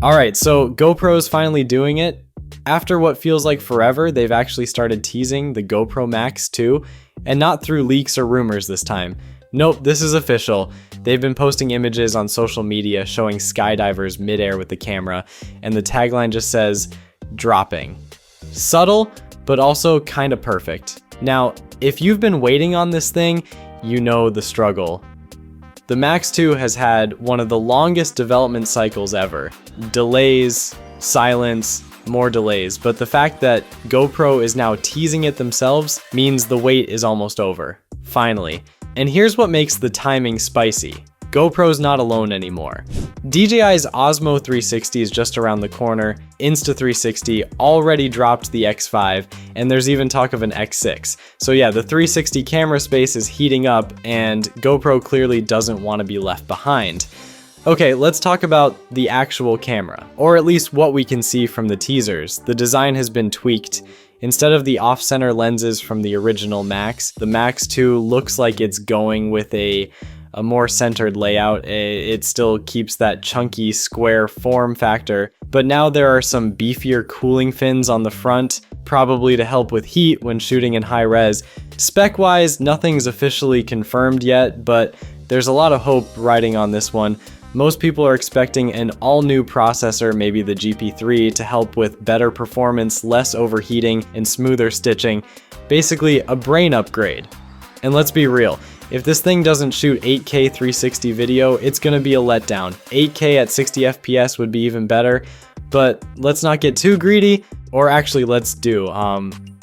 Alright, so GoPro's finally doing it. After what feels like forever, they've actually started teasing the GoPro Max 2, and not through leaks or rumors this time. Nope, this is official. They've been posting images on social media showing skydivers midair with the camera, and the tagline just says, dropping. Subtle, but also kinda perfect. Now, if you've been waiting on this thing, you know the struggle. The Max 2 has had one of the longest development cycles ever. Delays, silence, more delays, but the fact that GoPro is now teasing it themselves means the wait is almost over. Finally. And here's what makes the timing spicy. GoPro's not alone anymore. DJI's Osmo 360 is just around the corner, Insta360 already dropped the X5, and there's even talk of an X6. So yeah, the 360 camera space is heating up, and GoPro clearly doesn't want to be left behind. Okay, let's talk about the actual camera, or at least what we can see from the teasers. The design has been tweaked. Instead of the off-center lenses from the original Max, the Max 2 looks like it's going with a more centered layout. It still keeps that chunky square form factor, but now there are some beefier cooling fins on the front, probably to help with heat when shooting in high res. Spec-wise, nothing's officially confirmed yet, but there's a lot of hope riding on this one. Most people are expecting an all-new processor, maybe the GP3, to help with better performance, less overheating, and smoother stitching. Basically, a brain upgrade. And let's be real, if this thing doesn't shoot 8K 360 video, it's gonna be a letdown. 8K at 60 FPS would be even better, but let's not get too greedy, or actually let's do.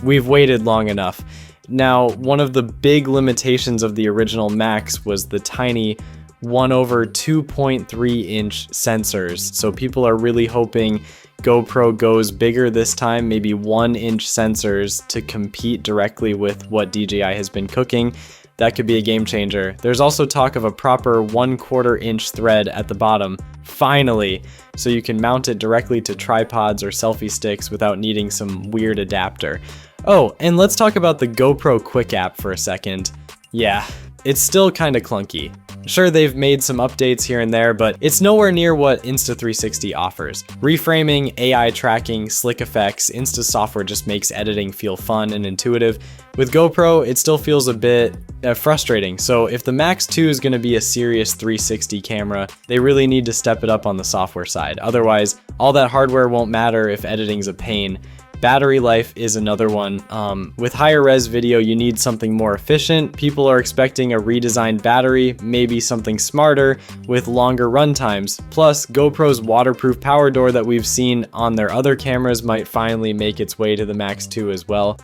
We've waited long enough. Now, one of the big limitations of the original Max was the tiny 1/2.3 inch sensors. So people are really hoping GoPro goes bigger this time, maybe 1-inch sensors to compete directly with what DJI has been cooking. That could be a game changer. There's also talk of a proper 1/4 inch thread at the bottom, finally, so you can mount it directly to tripods or selfie sticks without needing some weird adapter. Oh, and let's talk about the GoPro Quick app for a second. Yeah, it's still kinda clunky. Sure, they've made some updates here and there, but it's nowhere near what Insta360 offers. Reframing, AI tracking, slick effects, Insta software just makes editing feel fun and intuitive. With GoPro, it still feels a bit frustrating. So if the Max 2 is going to be a serious 360 camera, they really need to step it up on the software side. Otherwise, all that hardware won't matter if editing's a pain. Battery life is another one. With higher res video, you need something more efficient. People are expecting a redesigned battery, maybe something smarter with longer run times. Plus, GoPro's waterproof power door that we've seen on their other cameras might finally make its way to the Max 2 as well.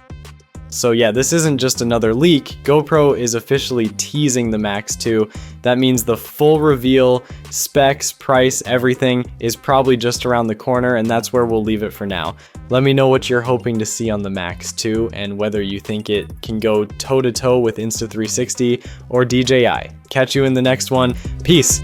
So yeah, this isn't just another leak. GoPro is officially teasing the Max 2. That means the full reveal, specs, price, everything is probably just around the corner, and that's where we'll leave it for now. Let me know what you're hoping to see on the Max 2 and whether you think it can go toe-to-toe with Insta360 or DJI. Catch you in the next one. Peace.